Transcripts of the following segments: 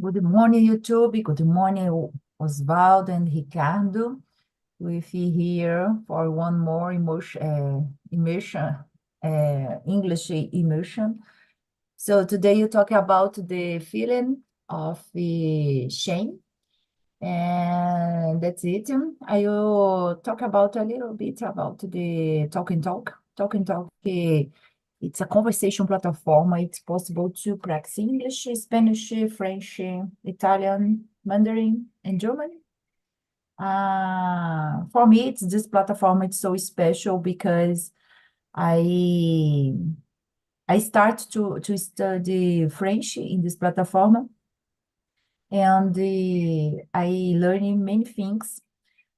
Good morning, YouTube. Good morning, Osvaldo and Ricardo. With you here for one more immersion, English immersion. So today you talk about the feeling of the shame, and that's it. I will talk about a little bit about the Talk and Talk. Talk and Talk, it's a conversation platform. It's possible to practice English, Spanish, French, Italian, Mandarin, and German. For me, it's this platform. It's so special because I I start to study French in this platform, and I learn many things.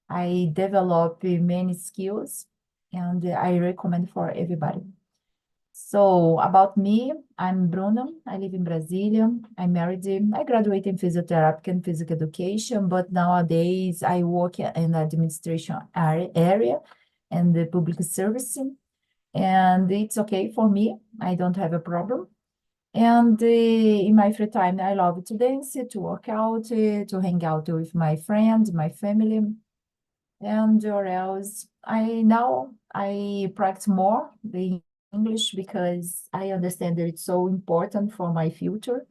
I develop many skills, and I recommend for everybody. So about me, I'm Bruno. I live in Brasilia. I'm married. I graduated in physiotherapy and physical education, but nowadays I work in the administration area and the public service, and it's okay for me. I don't have a problem. And in my free time, I love to dance, to work out, to hang out with my friends, my family, and or else I practice more the English because I understand that it's so important for my future.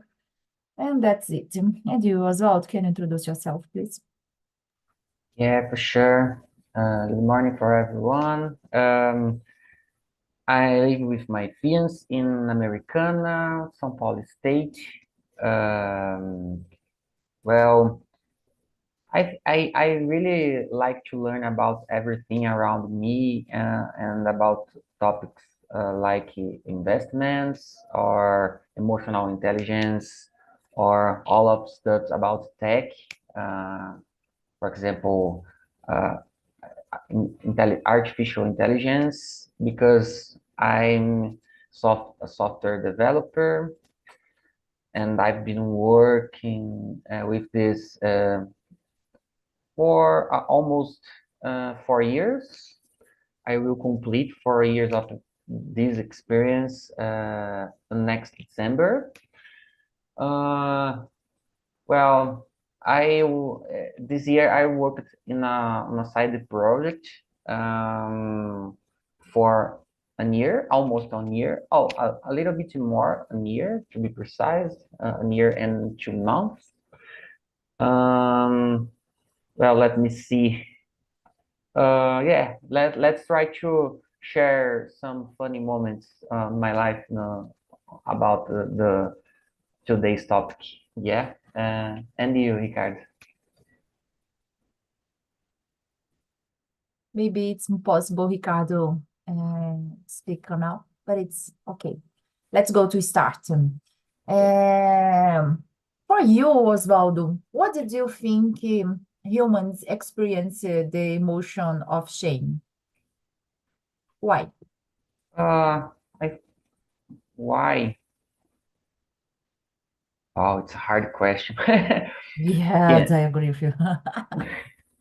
And that's it. And you, Oswald, can you introduce yourself, please? Yeah, for sure. Good morning for everyone. I live with my fiance in Americana, São Paulo State. Um, well, I really like to learn about everything around me and about topics like investments or emotional intelligence or all of stuff about tech. For example, uh, artificial intelligence because I'm a software developer and I've been working with this for almost 4 years. I will complete 4 years of this experience next December. Well, this year I worked on a side project for a year, almost a year. Oh, a little bit more, a year to be precise, a year and 2 months. Well, let me see. Yeah, let's try to share some funny moments in my life about the today's topic. Yeah, and you, Ricardo? Maybe it's impossible, Ricardo, speak now, but it's okay. Let's go to start. For you, Osvaldo, what did you think humans experience the emotion of shame? Why? Uh, I, why? Oh, it's a hard question. Yes, Yeah. I agree with you.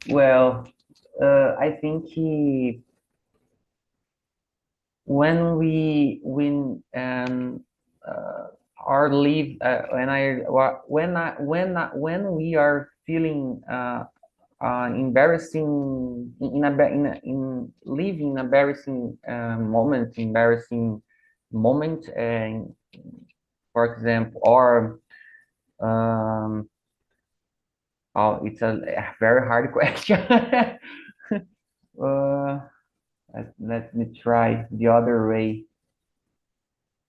Well, I think when uh, are live when we are feeling embarrassing in living embarrassing moment, for example, or um, oh, it's a very hard question. uh, let me try the other way.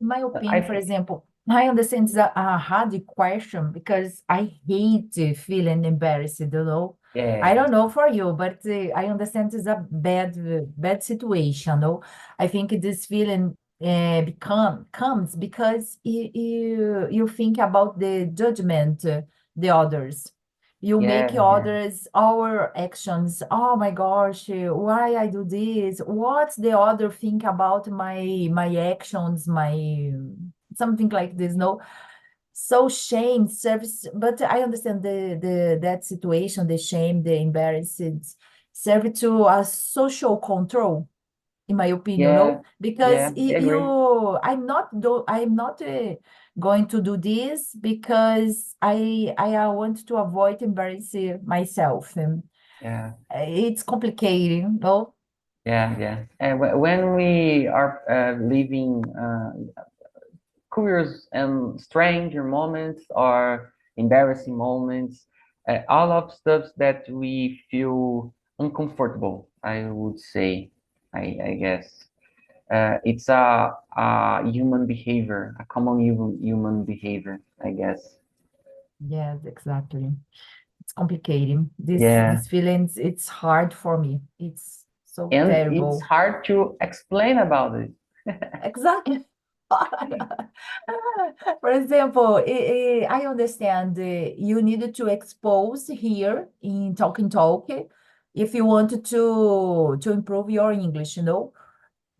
In my I opinion, for example, I understand it's a hard question because I hate feeling embarrassed, you know. I Yeah, don't know for you, but I understand it's a bad situation, no? I think this feeling comes because you think about the judgment, the others. You make yeah. others, our actions. Oh my gosh, why I do this? What's the other think about my actions, my something like this, no? So shame serves, but I understand the that situation, the shame, the embarrassed serve to a social control, in my opinion, no? Yeah, Because yeah, I agree. I'm not going to do this because I want to avoid embarrassing myself. And Yeah. it's complicated, no? Yeah, yeah. And when we are living curious and strange moments or embarrassing moments, all of stuff that we feel uncomfortable, I would say, I guess. It's a human behavior, a common human behavior, I guess. Yes, exactly. It's complicated. This Yeah. these feelings, it's hard for me. It's so And it's terrible. hard to explain about it. Exactly. For example, I understand you needed to expose here in Talking Talk if you wanted to improve your English, you know.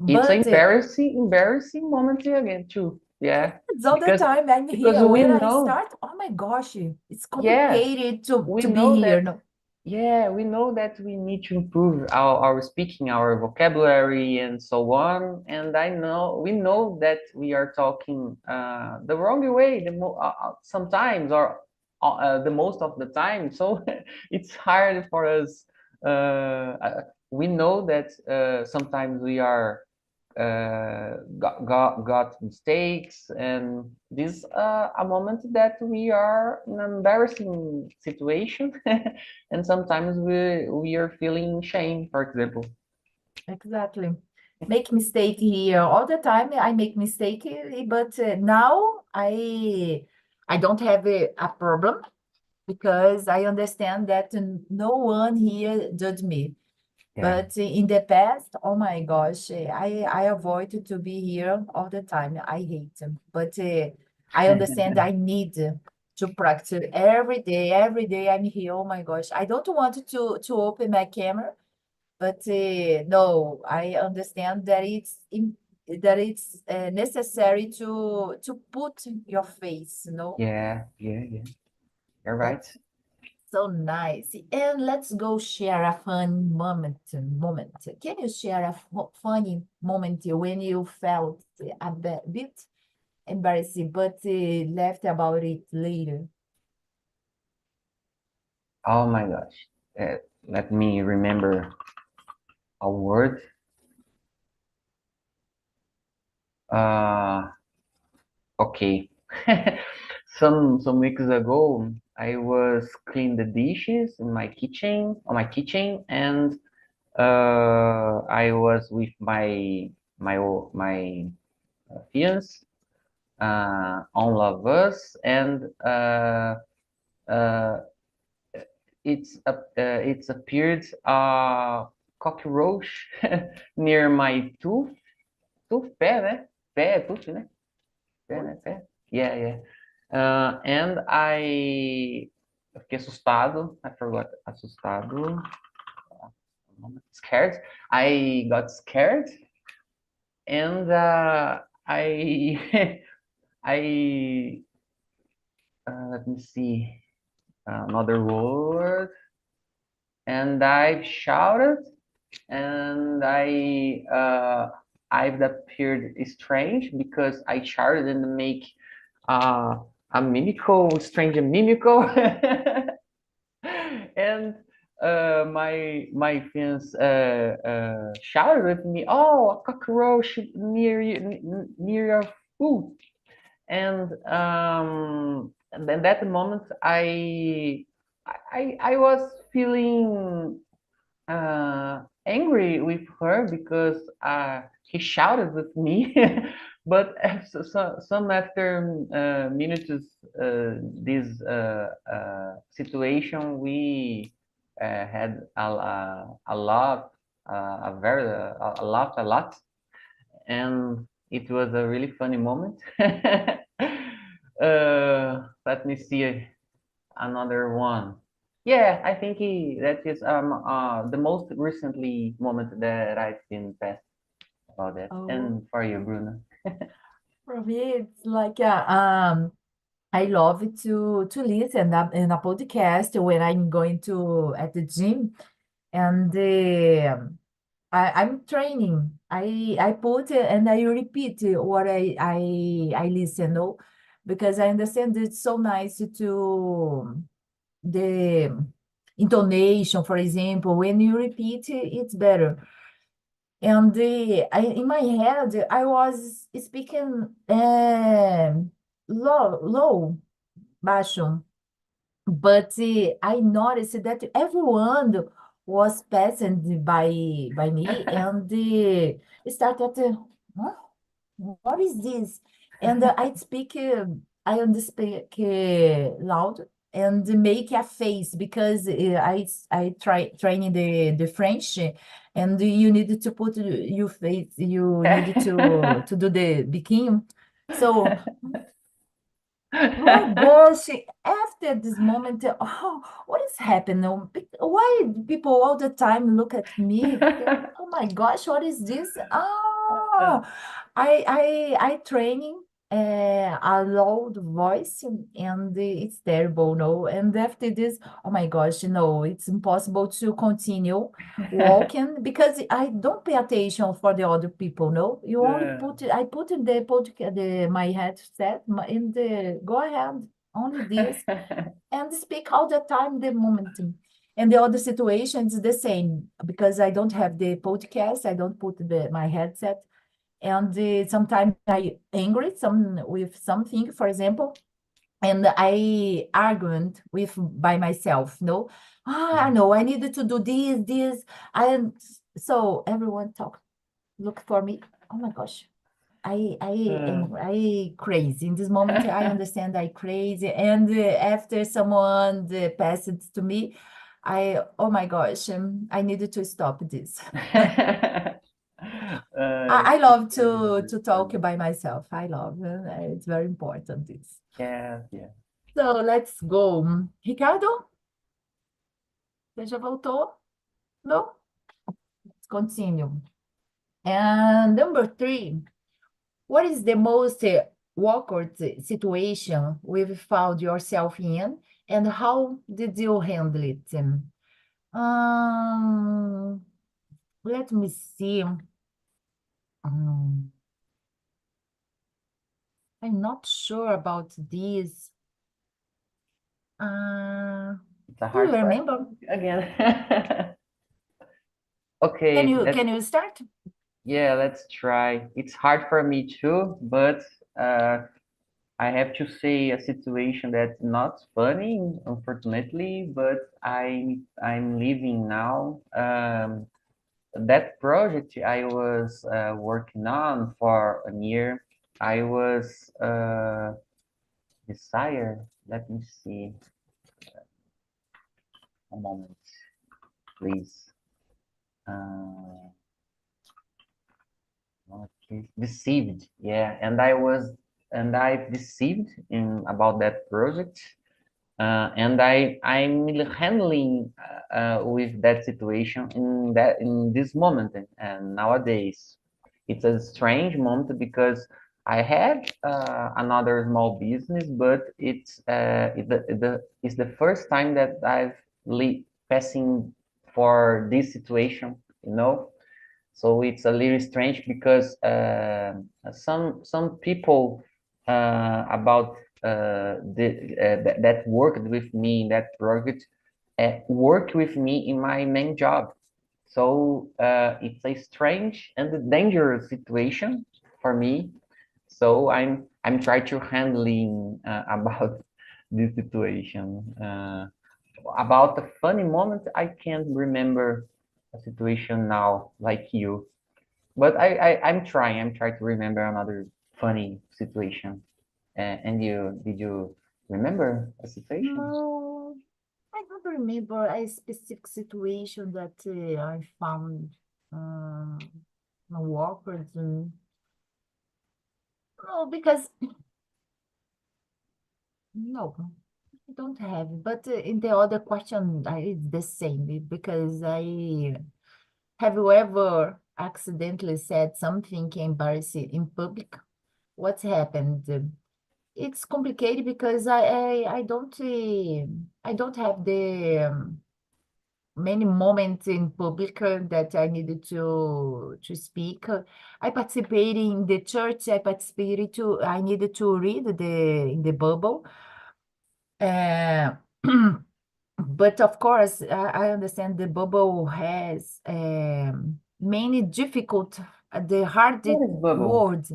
It's an But embarrassing moment again too. Yeah, it's all the because time I'm because here. we When I know, start, oh my gosh, it's yeah, complicated we to be know here. that, No, yeah, we know that we need to improve our speaking, our vocabulary, and so on. And I know we know that we are talking the wrong way sometimes, or the most of the time. So it's hard for us. We know that sometimes we are got mistakes, and this a moment that we are in an embarrassing situation, and sometimes we are feeling shame, for example. exactly. Make mistake here all the time. I make mistake, but now I don't have a problem because I understand that no one here judge me. Yeah. But in the past, oh my gosh, I avoid to be here all the time. I hate them. But I understand I need to practice every day. Every day I'm here. Oh my gosh. I don't want to open my camera, but no, I understand that it's necessary to put your face, you know. Yeah, yeah, yeah, you're right. That's so nice. And let's go share a fun moment. Can you share a funny moment when you felt a bit embarrassing, but laughed about it later? Oh my gosh. Let me remember a word. uh okay. Some weeks ago, I was cleaning the dishes in my kitchen, and I was with my fiance, all of us, and uh, it's appeared a cockroach near my pé, né? Pé, tooth, né? Pé, né? Pé. Yeah, yeah. And eu fiquei assustado. I forgot. Assustado. Scared. I got scared, and I I let me see another word, and I shouted, and I've appeared strange because I shouted and make uh, a mimical, strange mimical, and my friends shouted at me, "Oh, a cockroach near your food!" And then that moment, I was feeling angry with her because he shouted at me. But some after minutes, this situation, we had a lot, a lot, and it was a really funny moment. Let me see another one. Yeah, I think that is the most recently moment that I've been past about that. Oh, And for you, Bruno. for me, it's like I love to listen in a podcast when I'm going to at the gym, and I'm training. I put and I repeat what I listen. No? because I understand it's so nice to the intonation, for example, when you repeat, it's better. And in my head, I was speaking low, baixo. But I noticed that everyone was passing by me and started, huh? What is this? And I speak loud and make a face because I try training the French and you need to put your face, you need to do the begin. So my gosh, after this moment, oh, what is happening? Why people all the time look at me? Oh my gosh, what is this? I training a loud voice and it's terrible, no? And after this, oh my gosh, no, it's impossible to continue walking because I don't pay attention for the other people, no? You only I put in the podcast, my headset in the go ahead, only this, and speak all the time the moment. And the other situation is the same because I don't have the podcast, I don't put my headset, and sometimes I angry with something, for example, and I argued with by myself, no, I know I needed to do this, and so everyone talk, look for me. Oh my gosh, I crazy in this moment. I understand I crazy, and after someone passed it to me, oh my gosh, I needed to stop this. I love It's really to talk funny. by myself. I love it's very important this. Yeah, yeah. So let's go. Ricardo, você já voltou? No? Let's continue. And number 3, what is the most awkward situation you've found yourself in, and how did you handle it? Um, Let me see. Um, I'm not sure about this. It's a Do you hard remember? question again. Okay, Can you start? yeah, let's try. It's hard for me too, but uh, I have to say a situation that's not funny, unfortunately, but I'm living now. That project I was working on for a year, I was desired. Let me see a moment, please. Uh, okay. Deceived, yeah, and I've deceived in about that project, and I'm handling with that situation in this moment and nowadays. It's a strange moment because I had another small business, but it's the first time that I've passing for this situation, you know. So it's a little strange because some people about that worked with me in that project work with me in my main job. So it's a strange and dangerous situation for me. So I'm trying to handling about this situation. About the funny moment, I can't remember a situation now like you, but I'm trying to remember another funny situation. And you, did you remember a situation? No, I don't remember a specific situation that I found awkward. No, because no, I don't have. But in the other question, it's the same because I have you ever accidentally said something embarrassing in public? What's happened? It's complicated because I don't have the many moments in public that I needed to speak. I participated in the church. I needed to read in the Bible. Uh, but of course, I understand the Bible has many difficult, the hard What is bubble? words,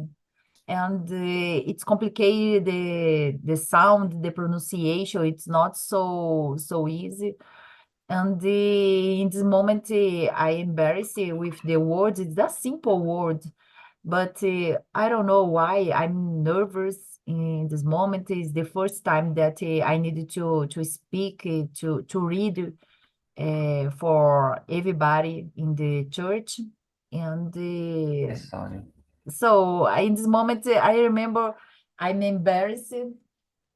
and it's complicated. The sound, the pronunciation, it's not so easy. And in this moment, I embarrassed with the word. It's a simple word, but I don't know why I'm nervous in this moment. Is the first time that I needed to speak, to read for everybody in the church. And Yes, sorry. so in this moment, I remember I'm embarrassed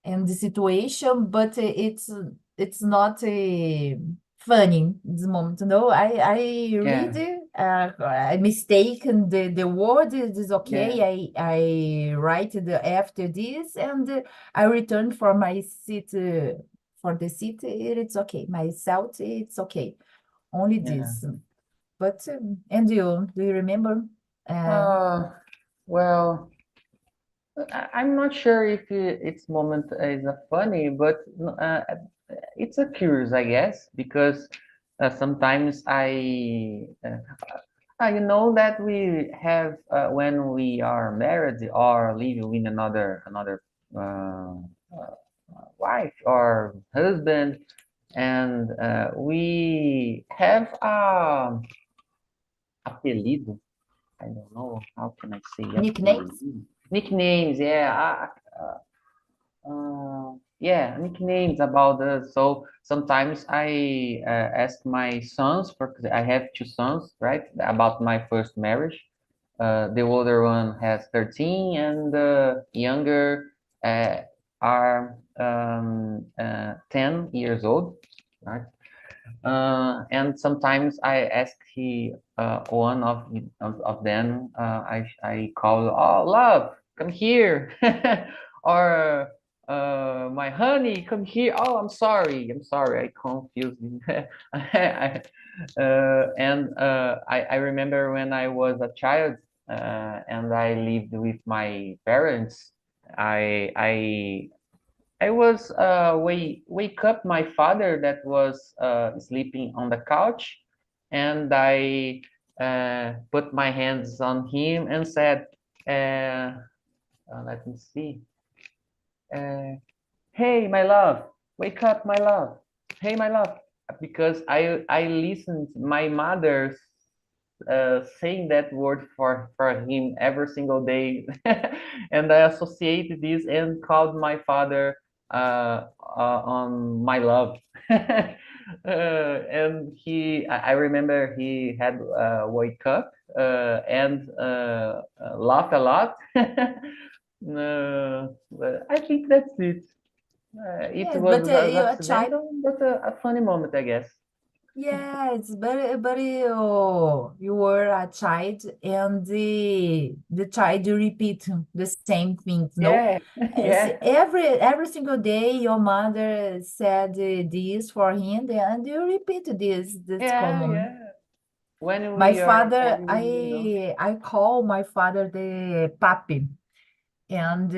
and the situation, but it's not funny in this moment. No, I read Yeah, I mistaken the word is yeah, okay. I write the after this and I return for my seat for the seat. It's okay. My celt it's okay. Only yeah. this. But and you do you remember? Uh, Uh, well, I'm not sure if its moment is funny, but it's a curious, I guess, because sometimes you know that we have when we are married or live with another wife or husband, and we have apelido. I don't know how can I say Nicknames? apelido. Nicknames, yeah. Yeah, nicknames about us. So sometimes I ask my sons, for I have two sons, right? About my first marriage. The older one has 13, and the younger uh, are 10 years old, right? And sometimes I ask one of them. I call, oh, love, come here, or my honey, come here. Oh, I'm sorry, I confused him. I remember when I was a child and I lived with my parents. I I was wake up my father that was sleeping on the couch, and I put my hands on him and said, "Let me see, uh, hey, my love, wake up, my love, hey, my love," because I listened my mother saying that word for him every single day, and I associated this and called my father on my love. And I remember he had wake up and laugh a lot. But I think that's it. It Yes, was but you're a child. accidental, but a funny moment, I guess. Yes, but you were a child, and the child repeat the same things. No, Yeah, as yeah, every single day, your mother said this for him, and you repeat this. That's yeah, common. yeah. When My we are father, only little. I call my father the papi, and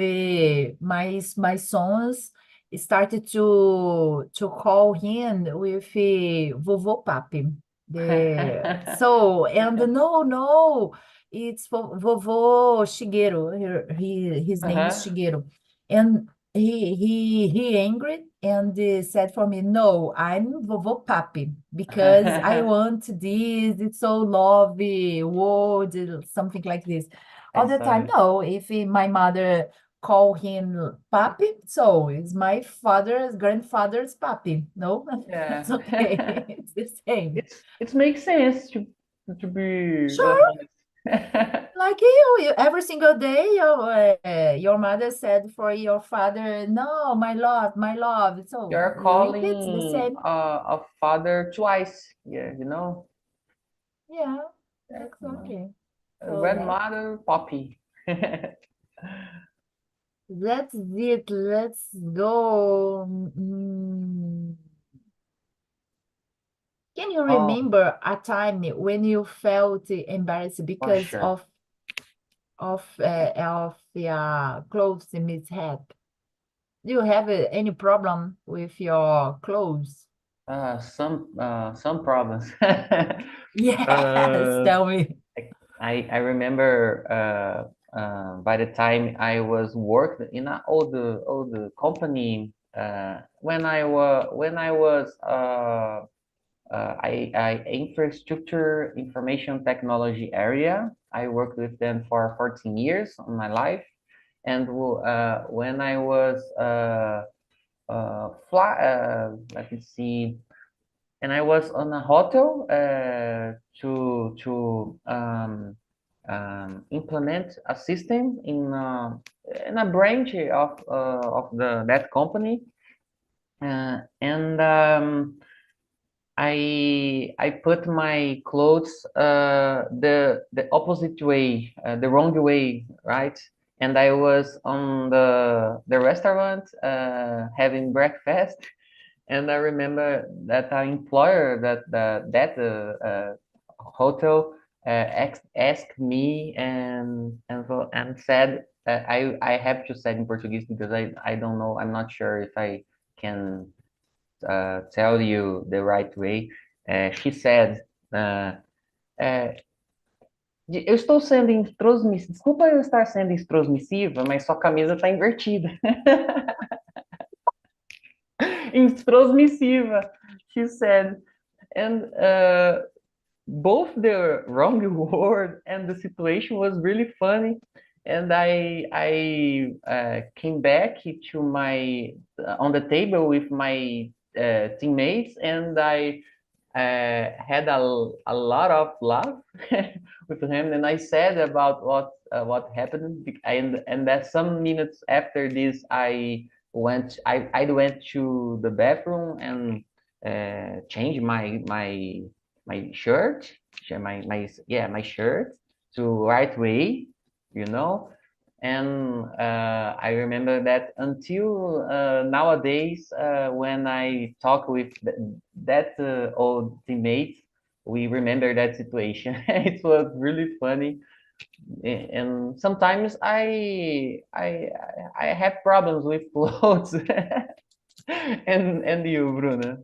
my sons started to call him with vovô papi. The so and no, it's vovô Shigeru. His name is Uh-huh. Shigeru, and he angry and said for me, no, I'm vovô papi because I want this. It's so lovely word, something like this all I the saw time. it. No, if my mother call him papi, so it's my father's grandfather's papi. No, Yeah. that's okay. It's the same. It makes sense to be Sure, honest. like every single day, your mother said for your father, no, my love. So You're you repeat the calling same. a father twice. Yeah, you know. Yeah, Yeah, exactly. So grandmother, Poppy. that's it. Let's go. Can you Oh, remember a time when you felt embarrassed for because sure. of your clothes mishap? Do you have any problem with your clothes? Some problems. Yes, Uh, tell me. I remember by the time I was worked in an old company when I was I infrastructure information technology area. I worked with them for 14 years of my life, and when I was let me see, and I was on a hotel to implement a system in a branch of the that company, and I put my clothes the opposite way, the wrong way, right? And I was on the restaurant having breakfast, and I remember that our employer that hotel asked me and said I have to say in Portuguese because I don't know, I'm not sure if I can tell you the right way. She said, uh, uh, eu estou sendo introsmissiva. Desculpa eu estar sendo introsmissiva, mas sua camisa está invertida. Introsmissiva, she said. And both the wrong word and the situation was really funny. And I came back to my on the table with my teammates, and I had a lot of laugh with him, and I said about what happened, and that some minutes after this, I went to the bathroom and changed my shirt, my shirt to right way, you know. And I remember that until nowadays, when I talk with that old teammate, we remember that situation. It was really funny, and sometimes I have problems with clothes. And you, Bruna?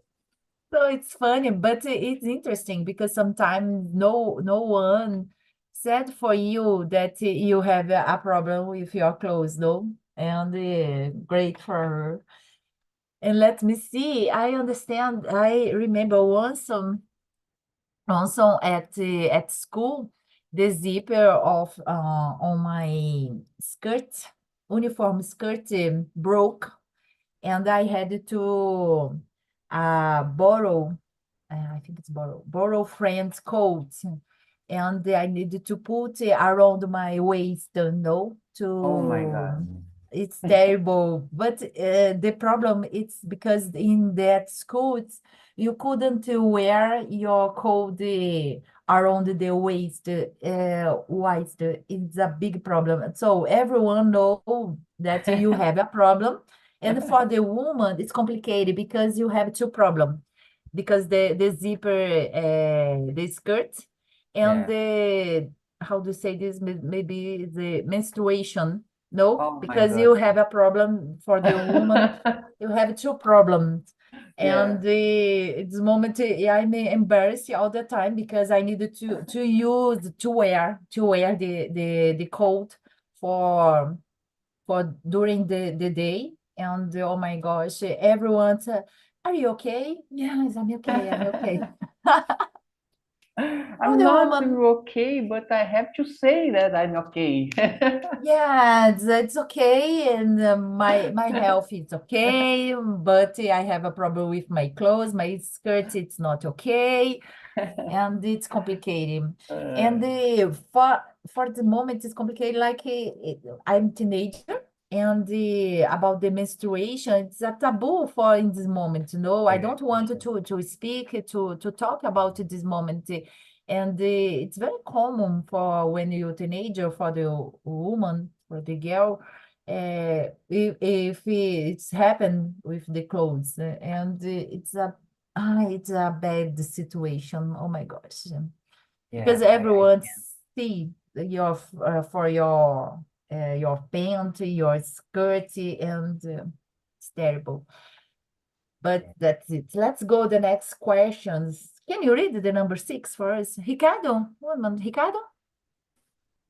So it's funny, but it's interesting because sometimes no one said for you that you have a problem with your clothes, no? And great for her. And let me see. I understand. I remember once also at school, the zipper of on my skirt, uniform skirt broke, and I had to borrow. I think it's borrow friend's coat, and I needed to put it around my waist, Oh my to God. it's terrible. But the problem is because in that school you couldn't wear your coat around the waist. It's a big problem. So everyone know that you have a problem. And for the woman, it's complicated because you have two problems. Because the zipper, the skirt, and Yeah. the, how do you say this? Maybe the menstruation. No, Oh my because God. you have a problem for the woman. You have two problems. Yeah. And this moment, I'm embarrassed all the time because I needed to wear the coat for during the day. And oh my gosh, everyone said, "Are you okay?" Yes, I'm okay. I'm okay. Oh, I'm the not woman. okay, but I have to say that I'm okay. Yeah, it's okay, and my health is okay, but I have a problem with my clothes, my skirt, it's not okay, and it's complicated. Uh, And for the moment, it's complicated. Like I'm teenager, and about the menstruation, it's a taboo for in this moment. I yeah, don't for want sure. to speak to talk about this moment. And it's very common for when you're a teenager, for the woman, for the girl, if it's happened with the clothes, and it's a It's a bad situation. Oh my gosh. Yeah, Because I everyone can. see for your pant, your skirt, and it's terrible. But Yeah. that's it. Let's go the next questions. Can you read the number 6 for us? Ricardo, Ricardo,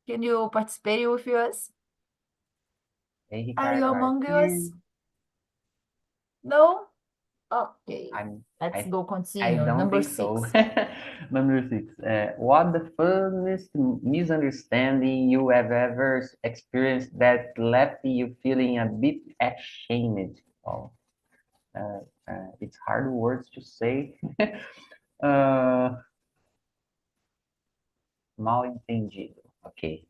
can you participate with us? Hey, Are you Ricardo, are among you? us? No? Okay. I'm Let's I go I continue. don't Number think so. 6. Number six. What the funniest misunderstanding you have ever experienced that left you feeling a bit ashamed? Oh, it's hard words to say. Uh, Mal entendido. Okay.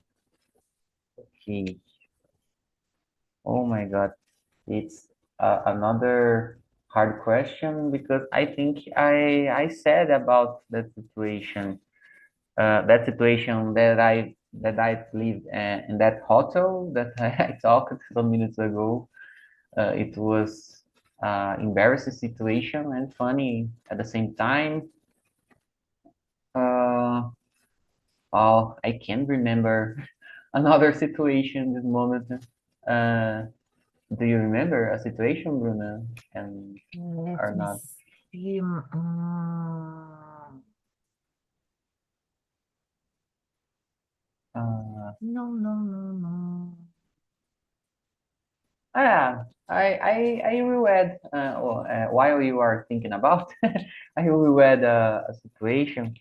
Okay. Oh my God. It's another hard question because I think I said about that situation that I lived in that hotel that I talked some minutes ago. It was embarrassing situation and funny at the same time. Uh, oh, I can't remember another situation this moment. Uh, do you remember a situation, Bruna? And Let or me not? see. Uh, No, no, no, no. I will add, while you are thinking about, I will add a situation.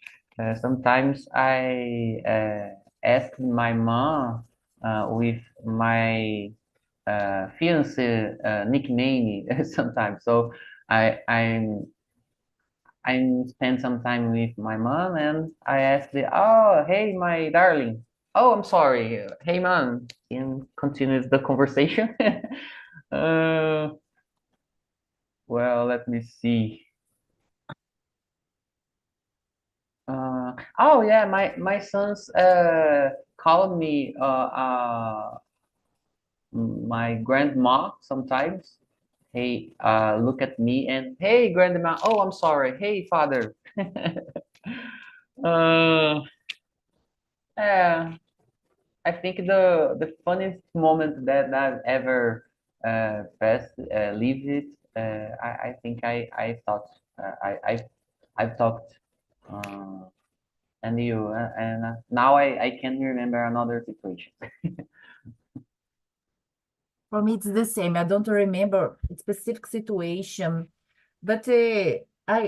Sometimes I ask my mom with my fiance nickname sometimes. So I I'm I spend some time with my mom and I ask the, oh, hey, my darling. Oh, I'm sorry. Hey, mom. And continues the conversation. uh, well, let me see. Oh yeah, my sons call me my grandma sometimes. Hey, look at me and hey, grandma. Oh, I'm sorry. Hey, father. uh, yeah, I think the funniest moment that I've ever passed lived it. I think I thought I've talked uh, and you and now I can remember another situation. For me, it's the same. I don't remember a specific situation, but I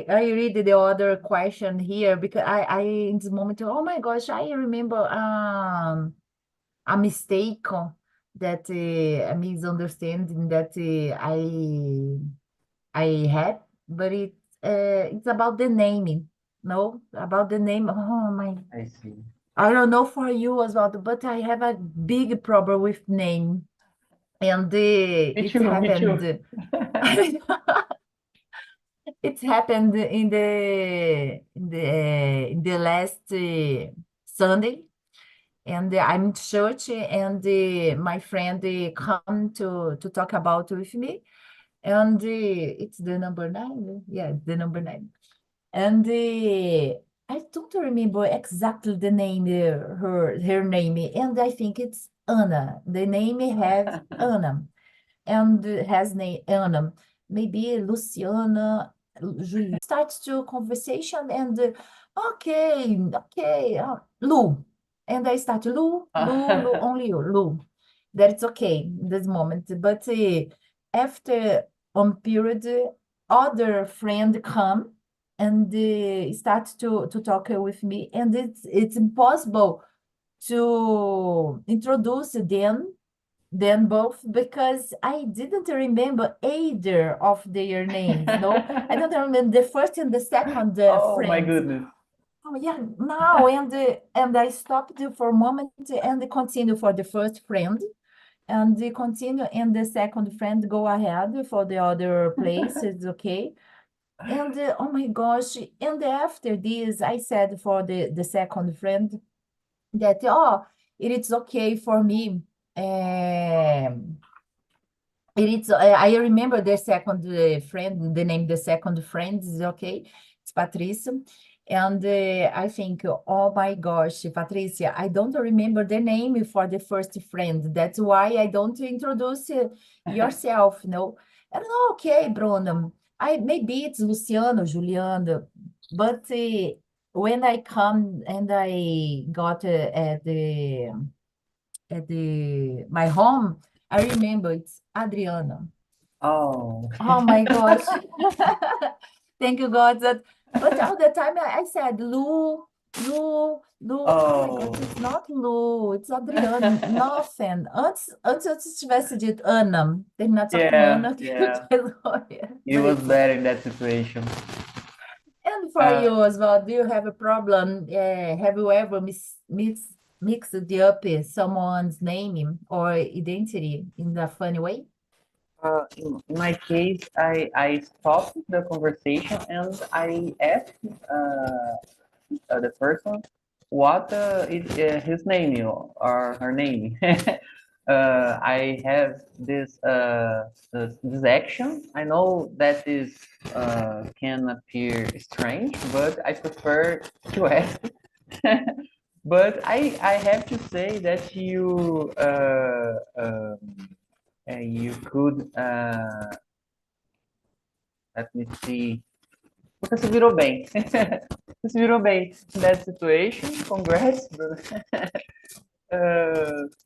read the other question here because I in this moment, oh my gosh, I remember a mistake that a misunderstanding that I had, but it's about the naming. No, about the name. Oh my, I see. I don't know for you as well, but I have a big problem with name, and Me it too. Me too. happened. It happened in the last Sunday, and I'm in church, and my friend come to talk about with me, and it's the number 9. Yeah, the number 9. And I don't remember exactly the name, her name, and I think it's Anna. The name have Anna, and has name Anna. Maybe Luciana, Julia. Starts to conversation and okay, okay, Lu, and I start Lu, only you, Lu. That's okay in this moment, but after on period, other friend come and start to talk with me, and it's impossible to introduce them both because I didn't remember either of their names. No, I don't remember the first and the second Oh my friends. goodness. Oh yeah, now and I stopped for a moment and continue for the first friend and they continue and the second friend go ahead for the other place. It's okay. And oh my gosh, and after this, I said for the second friend that, oh, it is okay for me. Um, It is, I remember the second friend, the name, the second friend is okay. It's Patricia. And I think, oh my gosh, Patricia, I don't remember the name for the first friend. That's why I don't introduce yourself, no. And okay, Bruno, maybe it's Luciano, Juliana, but when I come and I got at the my home, I remember it's Adriana. Oh, Oh my gosh. Thank you, God. But all the time I said Lu, Lu, Lu. Oh my oh, God, it's not Lu, it's Adriana. Nothing. Antes eu tivesse dito Ana, terminasse só com yeah, Ana, que eu yeah. resolvia. It But was it's bad in that situation. and for Uh, you as well, do you have a problem? Have you ever mixed up someone's name or identity in a funny way? in my case, I stopped the conversation and I asked the person what is his name or her name. I have this action. I know that is can appear strange, but I prefer to ask. But I have to say that you could let me see. Você se virou bem. Você se virou bem in that situation. Congrats, Bruno.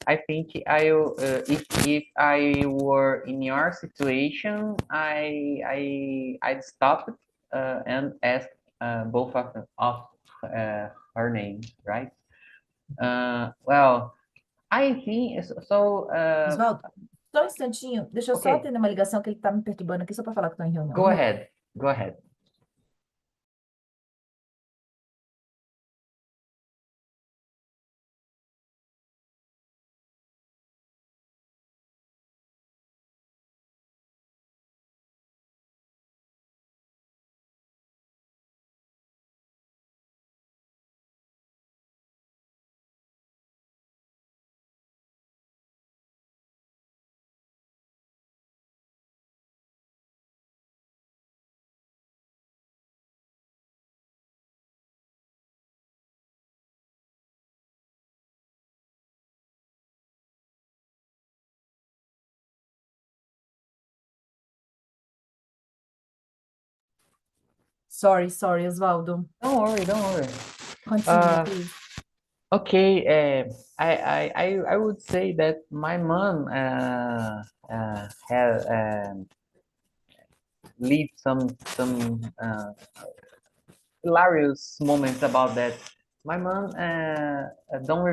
I think if I were in your situation, I'd stop and ask both of her name, right? Well, I think so. Oswaldo, só um instantinho, deixa eu só Okay, atender uma ligação que ele está me perturbando aqui, só para falar que estou em reunião. go ahead. Go ahead. Sorry, Oswaldo. Don't worry. Don't worry. Continue, Uh, please. Okay, I would say that my mom had lived some hilarious moments about that. My mom don't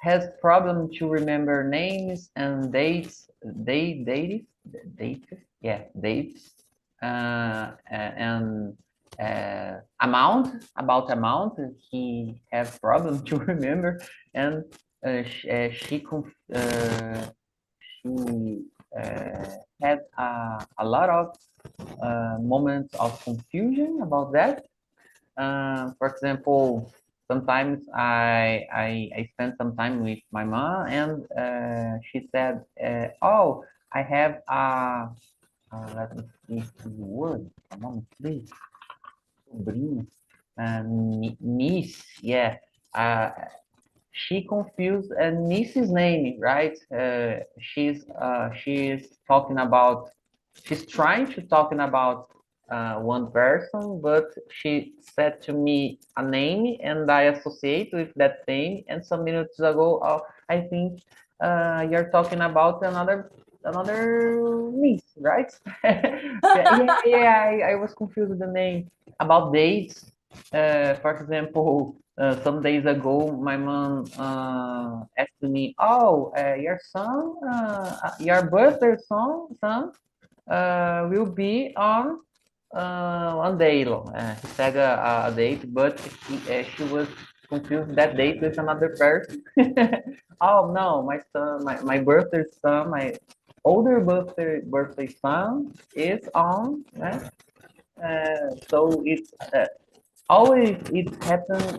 has problem to remember names and dates, yeah, dates, and amount. He has problem to remember, and she had a lot of moments of confusion about that. For example, sometimes I spent some time with my mom, and she said, "Oh, I have let me see the word. A moment, please. Sobrinha, niece, yeah. Uh, she confused a niece's name, right? She's talking about she's trying to talking about one person, but she said to me a name, and I associate with that name. And some minutes ago, I think you're talking about another niece, right? I was confused with the name about dates. For example, some days ago, my mom asked me, "Oh, your birthday son will be on day." He said a date, but she was confused that date with another person. Oh no, my son, my birthday son, my older birthday son is on. So always it happens.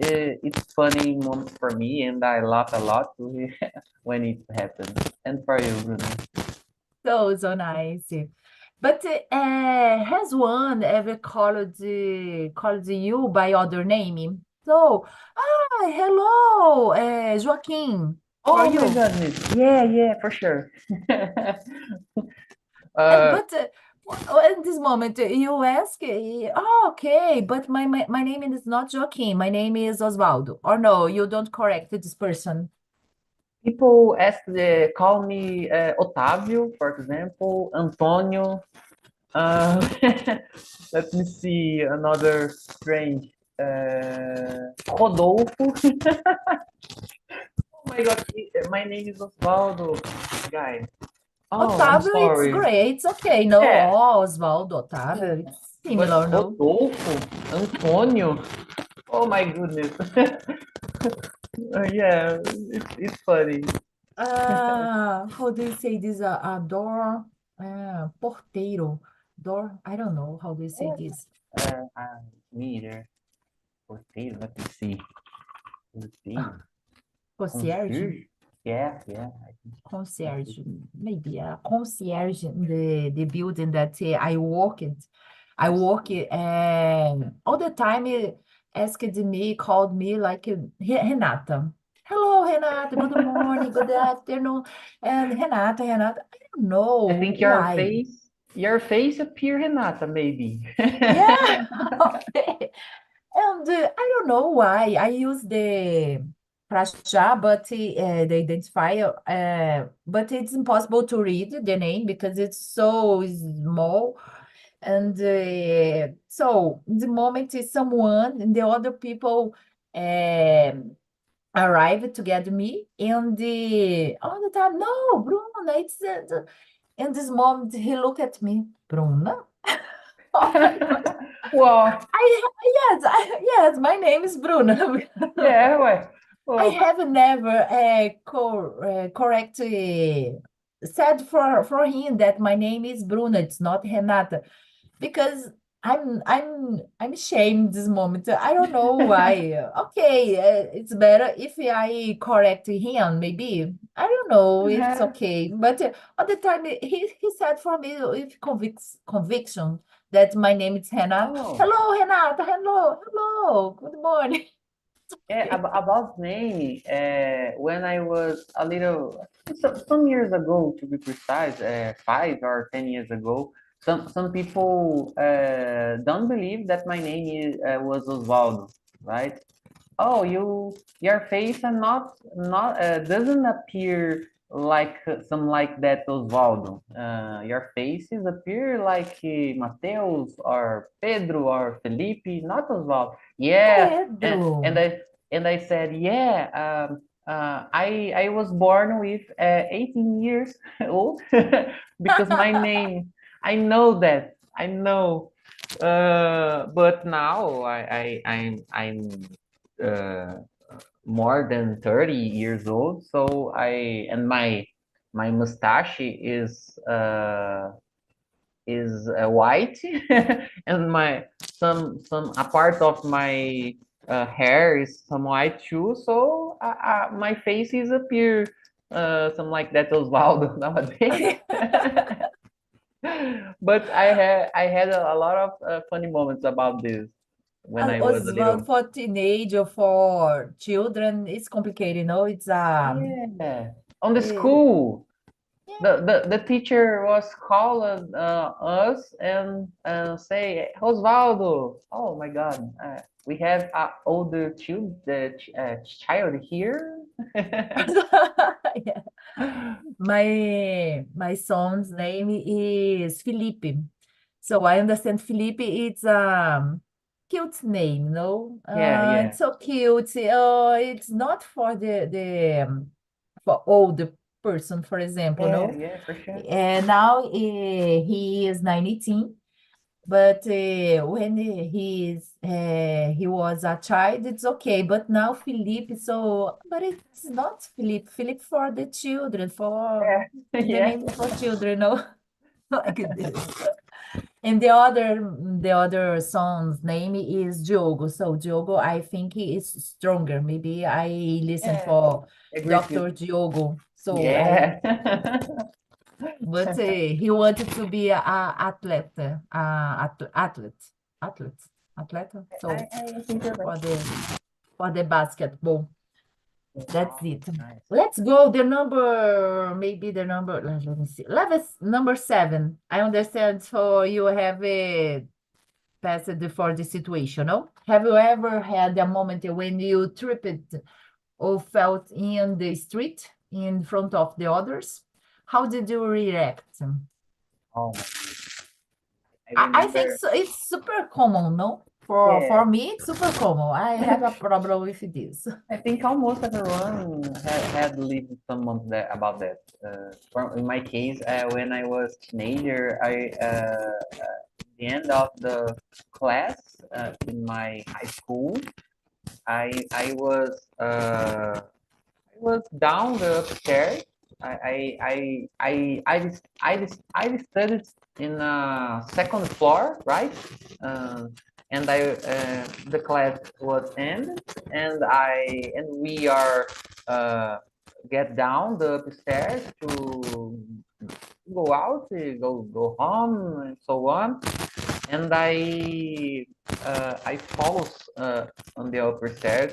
It's funny moment for me, and I laugh a lot when it happens. And for you, Bruno. So nice. But has one ever called you by other name? So, hello, Joaquim, for Oh my you. goodness. Yeah, yeah, for sure. And Uh, but in this moment you ask, oh, okay, but my name is not Joaquim. My name is Osvaldo. Or no, you don't correct this person. People call me Otávio, for example, Antonio. Uh, let me see another strange. Rodolfo. Oh my God, my name is Osvaldo, guys. Oh, I'm Otávio, it's sorry. great. It's okay. No, Yeah, Osvaldo, Otávio, it's but similar, no? Rodolfo, Antônio. Oh my goodness. Yeah, it's funny. How do you say this? Door, porteiro, door. I don't know how do you say this. Me either. Porteiro, let me see. Porteiro. Concierge, Concierge? Yeah, yeah. I think concierge, maybe a concierge in the building that I work at. I work all the time. Asked me, called me like Renata. Hello, Renata. Good morning. Good afternoon. And Renata. I don't I know think why. your face appear Renata, maybe. Yeah. Okay. And I don't know why I use the crachá, but the identifier, but it's impossible to read the name because it's so small. And so the moment is someone and the other people arrive to get me, and all the time, no, Bruna, it's in this moment he look at me, Bruna. Oh my God. Well, Yes, my name is Bruna. yeah, ué. I Oh, have never correct said for him that my name is Bruna. It's not Renata because I'm ashamed this moment. I don't know why. Okay, it's better if I correct him. Maybe I don't know. It's uh-huh. okay, but all the time he said for me with conviction that my name is Renata. Oh, Hello, Renata. Hello. Good morning. yeah, about name, when I was a little, some years ago, to be precise, 5 or 10 years ago, some people don't believe that my name was Osvaldo, right? Oh, your face are not doesn't appear like some like that Osvaldo. Your faces appear like Mateus or Pedro or Felipe, not Osvaldo. Yeah, Pedro. and I said, yeah. I was born with 18 years old because my name. I know that. I know. But now I'm uh, more than 30 years old, so and my mustache is white and my some a part of my hair is some white too, so my face is appear some like that Osvaldo nowadays. But I had a lot of funny moments about this when I was a Oswald, little. for teenage or for children, it's complicated, It's Yeah, on the eh, school, yeah. the teacher was calling us and say, Osvaldo, oh my God, we have a older child here. Yeah. My son's name is Felipe. So I understand Felipe, it's a cute name, Yeah, yeah, It's so cute. It's not for for older person, for example, yeah, no. yeah, for sure. And now he is 19, but when he was a child, it's okay. But now Philippe, so but it's not Philippe. Philippe for the children, for Yeah, the yeah, name is for children, no, like this. And the other son's name is Diogo. So Diogo, I think he is stronger. Maybe I listen yeah. for Agree with you. Dr. Diogo. So I Yeah. But he wanted to be a athlete, athlete, athlete. So I think you're right. for the basketball, that's Wow, it. nice. Let's go. The number, maybe the number. Let me see. Number 7. I understand. So you have passed for the situation. No? Have you ever had a moment when you tripped or felt in the street in front of the others? How did you react? Oh my, I I think remember. so, it's super common, no? Yeah, For me, it's super common. I have a problem with this. I think almost everyone had lived someone that about that. In my case, when I was teenager, the end of the class in my high school, I was down the upstairs. I studied in second floor, right? Uh, and the class was ended, and we are uh, get down the upstairs to go out, go home, and so on. And I follow on the upper stairs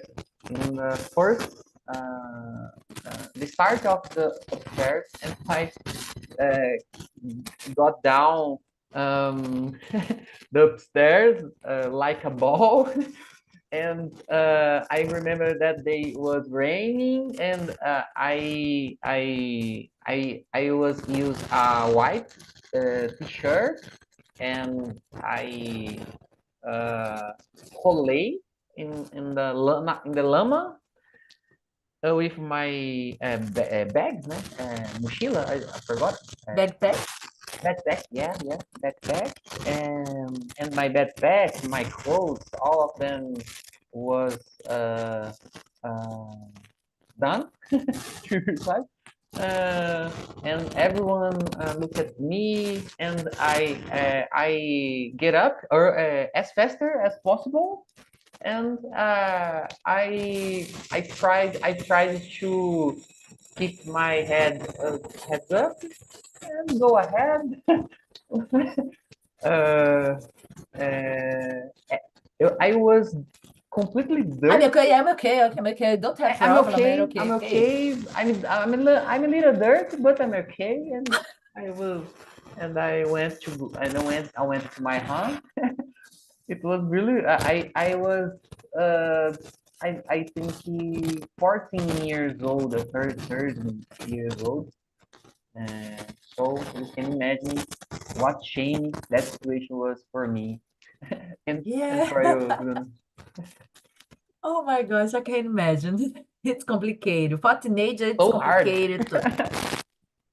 in the first the start of the upstairs, and I uh, got down the upstairs like a ball. And I remember that day was raining, and I was use a white t-shirt, and I uh, rolei in the lama with my bags, né? Mochila, I forgot. Uh, Backpack? Backpack, yeah, yeah, backpack, and my backpack, my clothes, all of them was uh, done to recycle. And everyone looked at me, and I get up or as faster as possible, and I tried to keep my heads up and go ahead. uh, I was completely I'm dirty. okay, I'm okay, I'm okay. Don't have I'm problem, I'm okay. okay, I'm okay. okay. I'm a little dirty, but I'm okay. And I was, and I went to my home. It was really, I was, uh, I think 14 years old, or 13 years old. So you can imagine what shame that situation was for me, and for Yeah. you, Bruno. Oh my gosh, I can imagine. It's complicated. For teenager, it's So hard. complicated.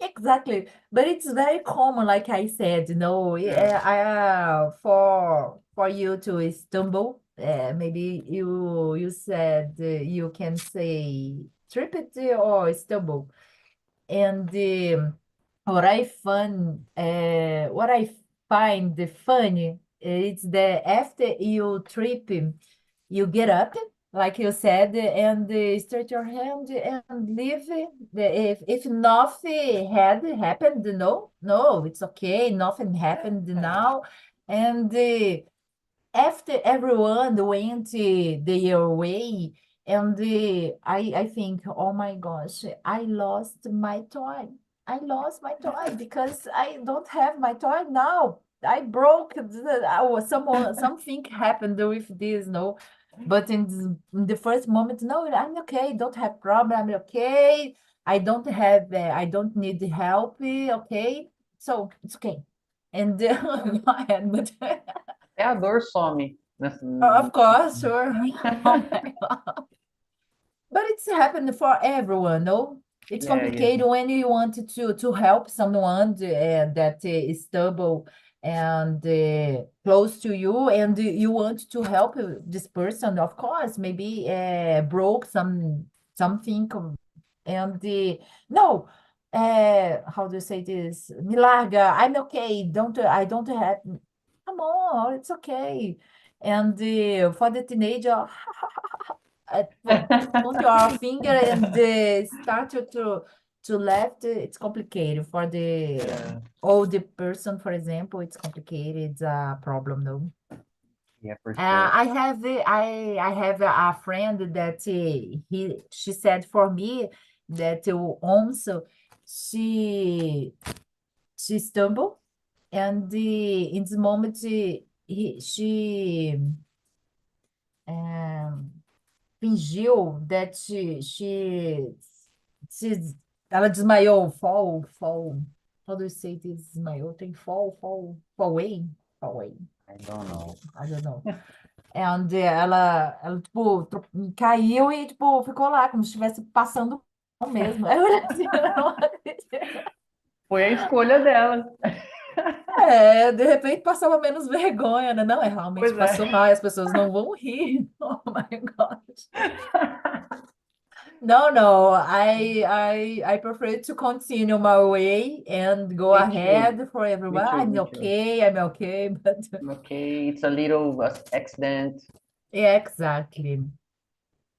Exactly, but it's very common, like I said, Yeah. for you to stumble, maybe you said you can say trip it or stumble, and what I find funny is that after you trip, you get up, like you said, and stretch your hand and leave. If nothing had happened, no, it's okay. Nothing happened now, and after everyone went their way, and I think, oh my gosh, I lost my toy. I lost my toy because I don't have my toy now. I broke something happened with this, no. But in the first moment, no, I'm okay. Don't have problem. I'm okay. I don't need help. Okay, so it's okay. And go ahead, but Até a dor some. of course, sure. Oh my God. But it's happened for everyone, no? It's Yeah, yeah. complicated when you want to help someone that is stable and close to you, and you want to help this person, of course, maybe broke something, and no, how do you say this? Me larga, I'm okay. I don't have. Come on, it's okay. And for the teenager, point your finger and start to. To left, it's complicated. For the Yeah, older person, for example, it's complicated. It's a problem, no? yeah, for sure. I have a friend that she said for me that also she stumbled, and in this moment she um, fingiu that she ela desmaiou, fall. How do you say this? Desmaiou, tem fall away, fall away. I don't know. I don't know. And ela tipo, caiu e, tipo, ficou lá, como se estivesse passando mal mesmo. Aí eu olhei assim, eu não acredito. Foi a escolha dela. De repente passava menos vergonha, né? Não, realmente Pois é. passou mal, e as pessoas não vão rir. Oh my God. No, no, I prefer to continue my way and go Me too. ahead for Me everyone. too. Me too. I'm okay, but Okay, it's a little accident. yeah, exactly.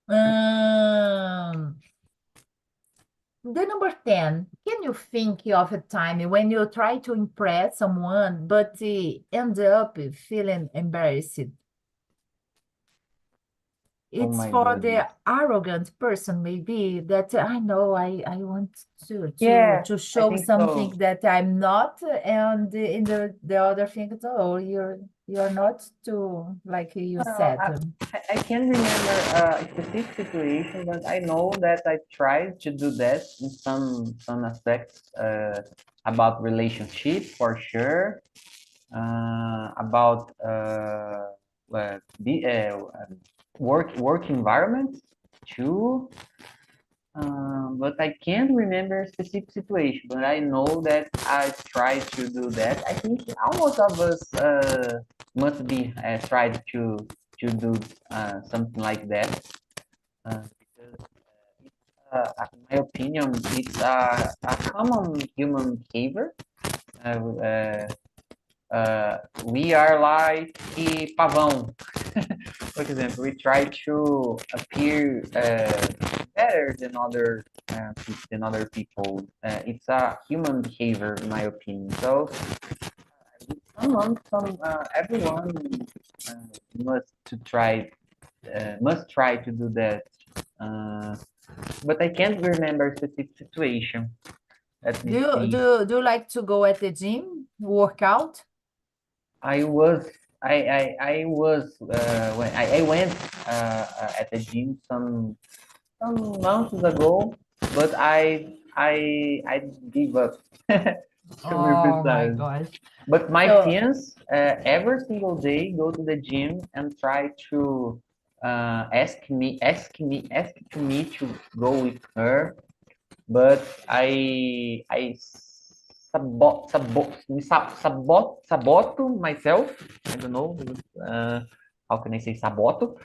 Um, The number 10, can you think of a time when you try to impress someone but end up feeling embarrassed? Oh It's my for the goodness. arrogant person, maybe, that I know I want Yeah, to I show think something so. that I'm not, and in the other thing, oh, you're not too, like you Well, said. I can't remember a specific situation, but I know that I tried to do that in some aspects about relationship for sure, about the work environment too. But I can't remember a specific situation. But I know that I tried to do that. I think almost of us must be tried to do something like that. Because in my opinion, it's a common human behavior. Uh, uh, we are like a pavão. For example, we try to appear better than other people. It's a human behavior, in my opinion. So, everyone uh, must to try must try to do that. Uh, but I can't remember a specific situation. Let me see. Do you like to go at the gym, work out? I was I was when I went at the gym some months ago, but I give up to be Oh my precise. gosh. But my So, friends every single day go to the gym and try to ask to me to go with her, but I saboto myself. I don't know how can I say saboto.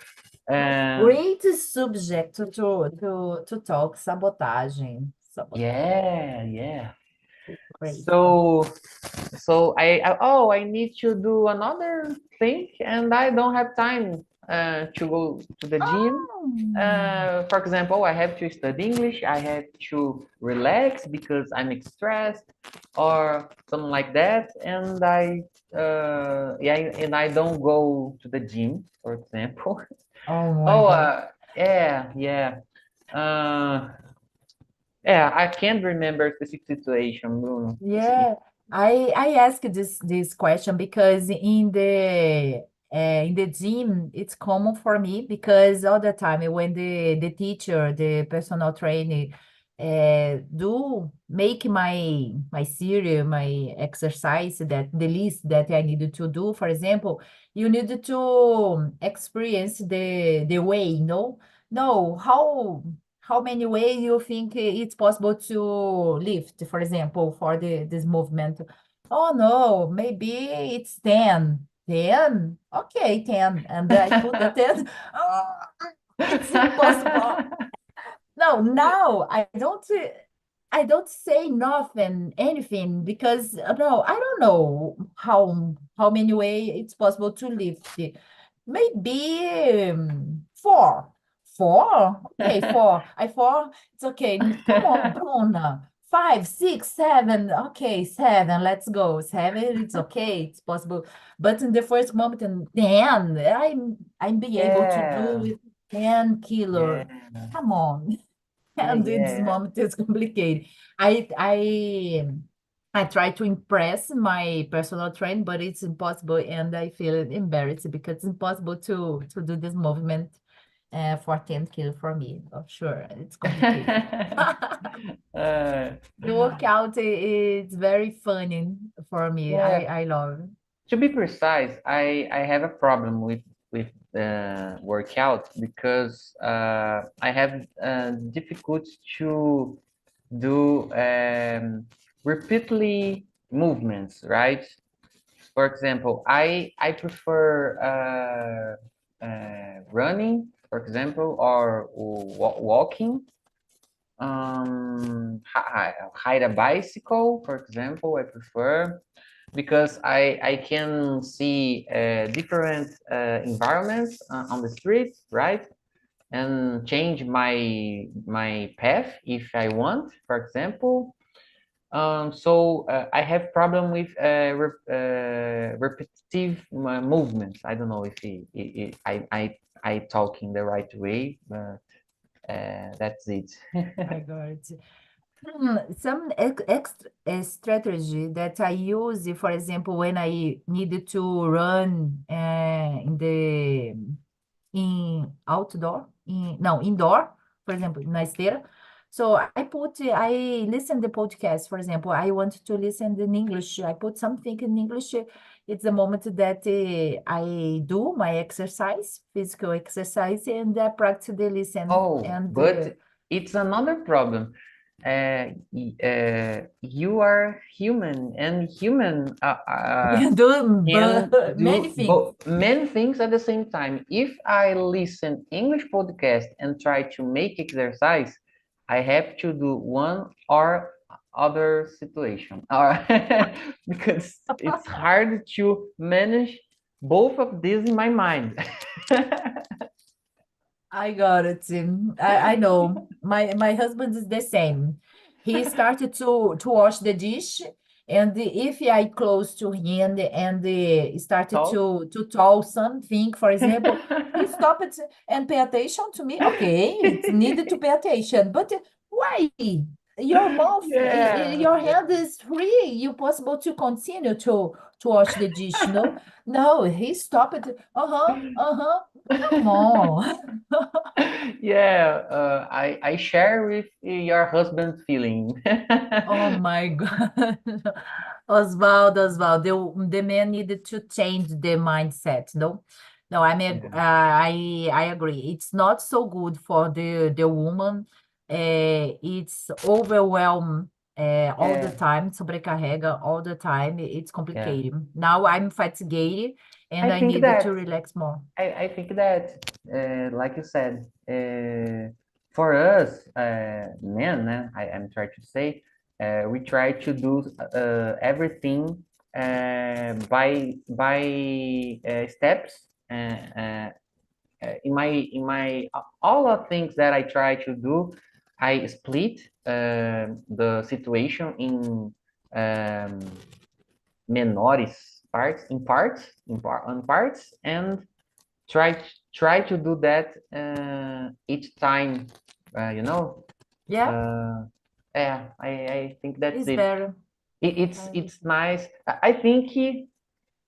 Uh, great subject to talk, sabotagem. yeah, yeah. Great. So I need to do another thing and I don't have time to go to the gym. Oh, For example, I have to study English, I have to relax because I'm stressed or something like that, and I don't go to the gym, for example. oh my Oh, God. yeah, yeah. Uh, yeah, I can't remember a specific situation, Bruno. Yeah, I asked this question because in the gym it's common for me because all the time when the teacher, the personal trainer, do make my series, my exercise, that the list that I needed to do. For example, you need to experience the way, no? No, how many ways you think it's possible to lift, for example, for this movement? Oh no, maybe it's 10. 10? Okay, 10. And I put the 10. Oh, it's impossible. No, now I don't say nothing, anything, because no, I don't know how many way it's possible to lift. Maybe four. 4? Okay, 4. I 4. It's okay. Come on, Bruna. 5, 6, 7. Okay, 7. Let's go. 7. It's okay. It's possible. But in the first moment, and 10. I'm be able to do Yeah, with 10 yeah, kilo. Come on. yeah, And in this yeah, moment, it's complicated. I I I try to impress my personal trainer, but it's impossible, and I feel embarrassed because it's impossible to do this movement for 10 kilo for me. Oh, sure, it's complicated. Uh, The workout is very funny for me. yeah. I love it. To be precise, I have a problem with the workout because I have difficulty to do repeatedly movements, right? For example, I prefer running, for example, or walking. Ride a bicycle, for example, I prefer because I can see different environments on the streets, right? And change my path if I want, for example. So I have problem with repetitive movements. I don't know if I talk in the right way, but that's it. I got it. Some extra strategy that I use, for example, when I needed to run in outdoor, no, indoor, for example, na esteira. So I listen the podcast, for example, I want to listen in English. I put something in English. It's the moment that I do my exercise, physical exercise, and I practice the listen. Oh, And but it's another problem. You are human, and human can do can many do things. many things at the same time. If I listen English podcast and try to make exercise, I have to do one or other situation, or because it's hard to manage both of these in my mind. I got it. I know. My husband is the same. He started to wash the dish, and if I close to him and started Talk. to tell something, for example, he stopped and pay attention to me. Okay, it's needed to pay attention, but why? Your mouth, Yeah, your yeah. hand is free. You possible to continue to wash the dish, no? No, he stopped. Uh-huh, uh-huh. Come on. Yeah, I share with your husband's feeling. Oh my God. Oswald, the man needed to change the mindset, no? No, Yeah, I agree. It's not so good for the woman. It's overwhelmed all the yeah, time, sobrecarrega all the time. It's yeah. complicated. Now I'm fatigued I and I think need to that relax more. I think that like you said, for us men, I'm trying to say, we try to do everything by steps. In my all the things that I try to do, I split the situation in um, menores parts, on parts, and try try to do that each time. You know, Yeah, yeah. I think that's it's it. better. It's nice. I think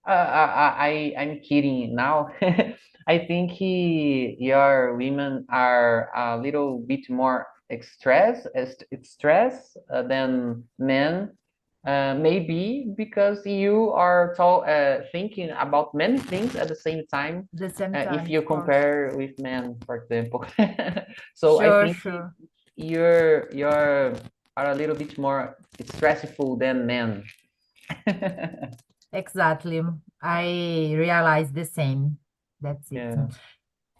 I'm kidding now. I think your women are a little bit more stress than men. Maybe because you are thinking about many things at the same time. The same If time, you of course. compare with men, for example. So I Sure, think sure. you're are a little bit more stressful than men. Exactly. I realize the same. That's it. Yeah.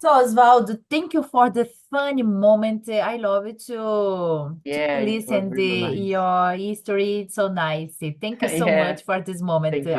So, Osvaldo, thank you for the funny moment. I love it to Yeah, it was listen the really nice. your history. It's so nice. Thank you so Yeah, much for this moment. thank you.